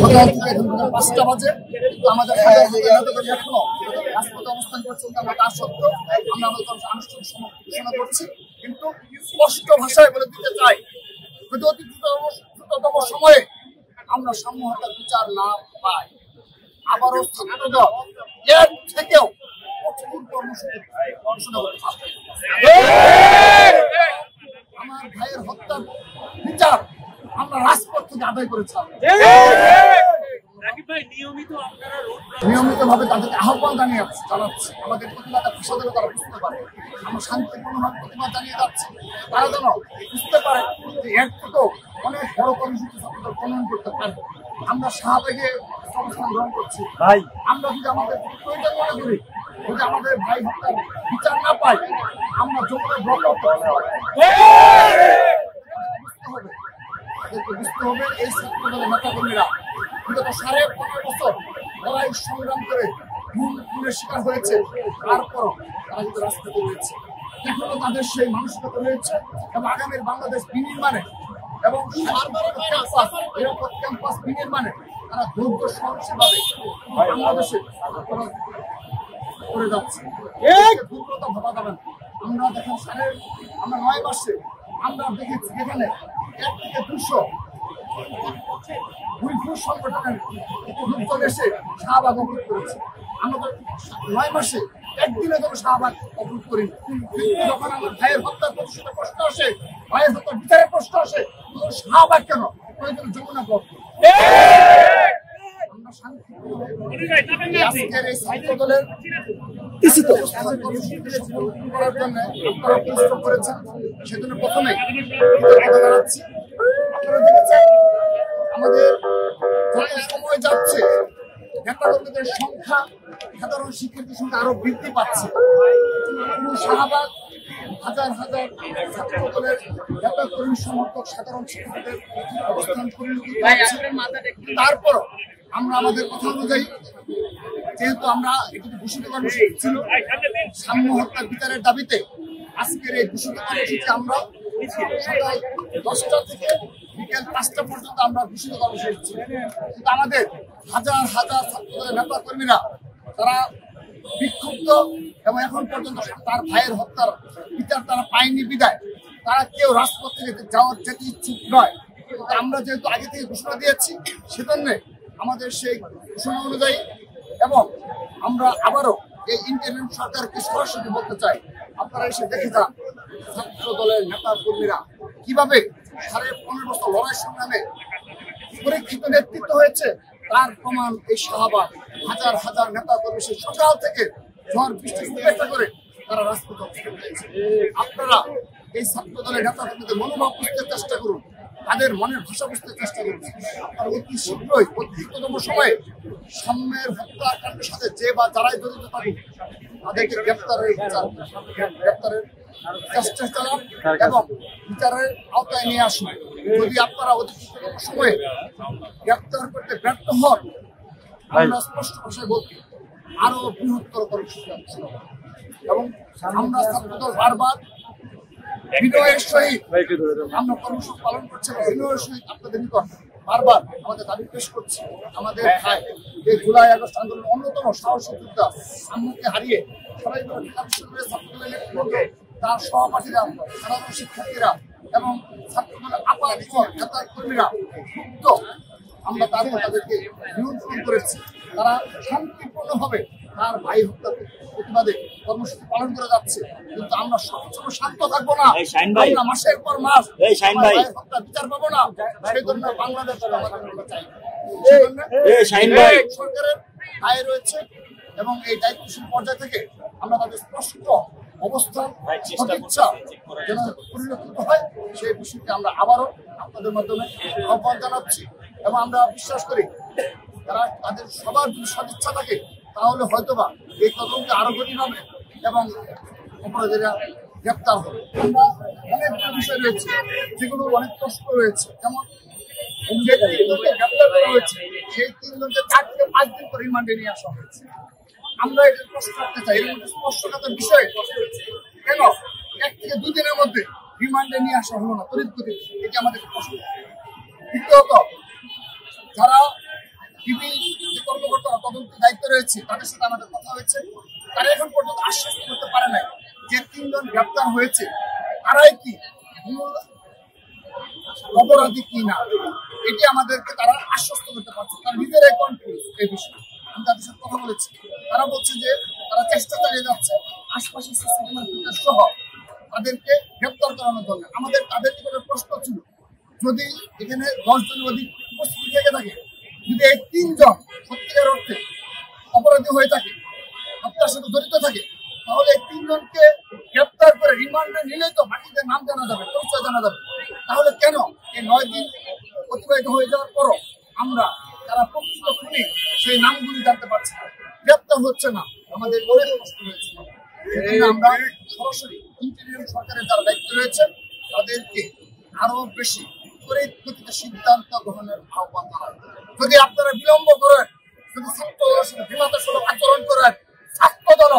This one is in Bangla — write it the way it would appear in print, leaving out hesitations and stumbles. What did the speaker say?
সকাল থেকে এখন 5টা বাজে, কিন্তু আমাদের এখনো রাজপথে অবস্থান করছে। আমরা তার সত্ত্বেও আমরা আমাদের আনুষ্ঠানিক ঘোষণা করছি, কিন্তু স্পষ্ট ভাষায় বলে দিতে চাই, যদি অতি দ্রুততম সময়ে আমরা সাম্য হত্যার বিচার না পাই, আবারও ছাত্রদল এর থেকেও কঠোর কর্মসূচি ঘোষণা করতে হবে। আমার ভাইয়ের হত্যার বিচার আমরা রাজপথ থেকে আদায় করেছিলাম। নিয়মিতভাবে তাদেরকে আহ্বান জানাচ্ছি, আমাদের প্রতিবাদের ভাষা যেন তারা বুঝতে পারে, আমরা শান্তিপূর্ণভাবে প্রতিবাদ জানিয়ে যাচ্ছি। তারা যেন বুঝতে পারে যে এর থেকেও অনেক বড় কর্মসূচি ছাত্রদের প্রণয়ন করতে পারে। আমরা শাহবাগে অবস্থান গ্রহণ করছি। আমরা যদি আমাদের প্রয়োজন মনে করি, যদি আমাদের ভাই হত্যার বিচার না পাই, আমরা যৌন ব্লক করতে হবে। বুঝতে হবে এই ছাত্রদলের নেতাকর্মীরা বিগত 15.5 বছর লড়াই সংগ্রাম করে খুনের শিকার হয়েছে, তারপরও তারা কিন্তু রাজপথে রয়েছে। এখনো তাদের সেই মানসিকতা রয়েছে এবং আগামীর বাংলাদেশ বিনির্মাণে এবং নিরাপদ ক্যাম্পাস বিনির্মাণে তারা ধৈর্য সহনশীলভাবে বাংলাদেশে করে যাচ্ছে। দুর্বলতা ভাবা যাবে না। আমরা দেখেন আমরা 9 মাসে আমরা দেখেছি এখানে 1 থেকে 200 উইঘুর সংগঠনের লোকজন এসে শাহবাগ অবরোধ করেছে। আমরা তো 9 মাসে একদিনে যেন শাহবাগ অবরোধ করি, কিন্তু যখন আমার ভাইয়ের হত্যার প্রতিশোধের প্রশ্ন আসে, ভাইয়ের হত্যার বিচারের প্রশ্ন আসে, তখন শাহবাগ কেন প্রয়োজন যমুনা ব্লক। আমরা আজকের এই ছাত্রদলের করার জন্য আপনারা পরিশ্রম করেছেন, সেজন্য প্রথমে জানাচ্ছি। আপনারা দেখেছেন আমাদের যত সময় যাচ্ছে নেতাকর্মীদের সংখ্যা, সাধারণ শিক্ষার্থীর সংখ্যা আরো বৃদ্ধি পাচ্ছে। শাহবাগ হাজার হাজার ছাত্রদলের নেতাকর্মী সমর্থক সাধারণ শিক্ষার্থীদের অবস্থান পরিলক্ষিত হচ্ছে। তারপরও আমরা আমাদের কথা অনুযায়ী, যেহেতু আমরা এটি ঘোষিত কর্মসূচি ছিল সাম্য হত্যার বিচারের দাবিতে, আজকের এই ঘোষিত কর্মসূচি আমরা সকাল 10টা থেকে বিকেল 5টা পর্যন্ত আমরা ঘোষিত কর্মসূচি ছিল। কিন্তু আমাদের হাজার হাজার ছাত্রদলের নেতা কর্মীরা তারা বিক্ষুব্ধ এবং এখন পর্যন্ত তার ভাইয়ের হত্যার বিচার তারা পায়নি বিদায় তারা কেউ রাজপথ থেকে যেতে ইচ্ছুক নয়। কিন্তু আমরা যেহেতু আগে থেকে ঘোষণা দিয়েছি, সেজন্য আমাদের সেই ঘোষণা অনুযায়ী এবং আমরা আবারও এই ইন্টারিম সরকারকে সরাসরি বলতে চাই, আপনারা এসে দেখে যান ছাত্র দলের নেতা কর্মীরা কিভাবে 15.5 বছর লড়াই সংগ্রামে পরীক্ষিত নেতৃত্ব হয়েছে, তার প্রমাণ এই শাহবাগ। হাজার হাজার নেতা কর্মী সেই সকাল থেকে ঝড় বৃষ্টি উপেক্ষা করে তারা রাজপথে অবস্থান করেছে। আপনারা এই ছাত্র দলের নেতা কর্মীদের মনোভাব বুঝতে চেষ্টা করুন, তাদের মনের ভাষা বুঝতে চেষ্টা করুন। আপনারা অতি শীঘ্রই অতি দ্রুততম সময়ে সাম্যের হত্যাকাণ্ডের সাথে যে বা যারাই জড়িত থাকুক তাদেরকে গ্রেপ্তারের চেষ্টা চালান এবং বিচারের আওতায় নিয়ে আসুন। যদি আপনারা অতি দ্রুততম সময়ে গ্রেপ্তার করতে ব্যর্থ হন, আমরা স্পষ্ট ভাষায় বলছি আরো বৃহত্তর কর্মসূচি এবং আমরা ছাত্রদল বারবার বিনয়ের সহিত আমরা কর্মসূচি পালন করছি। বিনয়ের সহিত আপনাদের নিকট বারবার আমাদের দাবি পেশ করছি। আমাদের ভাই এই জুলাই আগস্ট আন্দোলন অন্যতম সাহসী যোদ্ধা সাম্যকে হারিয়ে সবাই ছাত্রদলের নেতৃত্ব, তার সহপাঠীরা, সাধারণ শিক্ষার্থীরা এবং ছাত্রদলের আপাতত নেতা কর্মীরা মুক্ত, আমরা তাদেরকে নিয়ন্ত্রণ করেছি। তারা শান্তিপূর্ণভাবে তার ভাই হত্যার প্রতিবাদে কর্মসূচি পালন করে যাচ্ছে, কিন্তু আমরা সবসময় শান্ত থাকবো না। আমরা মাসের পর মাস হত্যা বিচার পাবো না, সেই জন্য বাংলাদেশ চাই সরকারের দায় রয়েছে এবং এই দায়িত্বশীল পর্যায় থেকে আমরা তাদের স্পষ্ট অবস্থান সদিচ্ছা যেন পরিলক্ষিত হয়, সেই বিষয়টি আমরা আবারও আপনাদের মাধ্যমে আহ্বান জানাচ্ছি। এবং আমরা বিশ্বাস করি তারা তাদের সবার যদি সদিচ্ছা থাকে, তাহলে হয়তোবা এই তদন্তে আরো কঠিন হবে এবং অপরাধীরা গ্রেপ্তার হবে। আমরা অনেকগুলো বিষয় রয়েছে যেগুলো অনেক কষ্ট রয়েছে, যেমন গ্রেপ্তার করা হয়েছে সেই 3 জনকে 4 থেকে 5 দিন করে রিমান্ডে নিয়ে আসা হয়েছে। আমরা এটা প্রশ্ন করতে চাই, এর মধ্যে স্পষ্টতার বিষয় কেন 1 থেকে 2 দিনের মধ্যে রিমান্ডে নিয়ে আসা হলো না তড়িৎ গতিতে, এটা আমাদের প্রশ্ন। দ্বিতীয়ত, যারা ডিবি যে কর্মকর্তারা তদন্তের দায়িত্ব রয়েছে তাদের সাথে আমাদের কথা হয়েছে, তারা এখন পর্যন্ত আশ্বস্ত করতে পারে নাই যে 3 জন গ্রেপ্তার হয়েছে তারাই কি মূল অপরাধী কি না, এটি আমাদেরকে তারা আশ্বস্ত করতে পারছে। তারা নিজেরাই কনফিউজ এই বিষয়ে। আমি তাদের সাথে কথা বলেছি, তারা বলছে যে তারা চেষ্টা চালিয়ে যাচ্ছে আশপাশের সিসিটিভি ফুটেজ সহ তাদেরকে গ্রেপ্তার করানোর জন্য। আমাদের তাদের নিকটে প্রশ্ন ছিল, যদি এখানে 10 জনের অধিক উপস্থিতি থেকে থাকে, যদি এই 3 জন সত্যিকার অর্থে অপরাধী হয়ে থাকে, হত্যার সাথে জড়িত থাকে, তাহলে এই 3 জনকে গ্রেপ্তার করে রিমান্ডে নিলেই তো বাকিদের নাম জানা যাবে, পরিচয় জানা যাবে। তাহলে কেন এই 9 দিন অতিবাহিত হয়ে যাওয়ার পরও আমরা তারা প্রকৃত খুনি সেই নামগুলি জানতে পারছি না, গ্রেপ্তার হচ্ছে না? আমাদের অনেক কষ্ট হয়েছে। সেজন্য আমরা সরাসরি ইন্টারিম সরকারের যারা দায়িত্ব রয়েছে তাদেরকে আরো বেশি তড়িৎ গতিতে সিদ্ধান্ত গ্রহণের আহ্বান জানাই। যদি আপনারা বিলম্ব করেন, যদি ছাত্র দলের সাথে বিমাতের সাথে আচরণ করেন, ছাত্র দল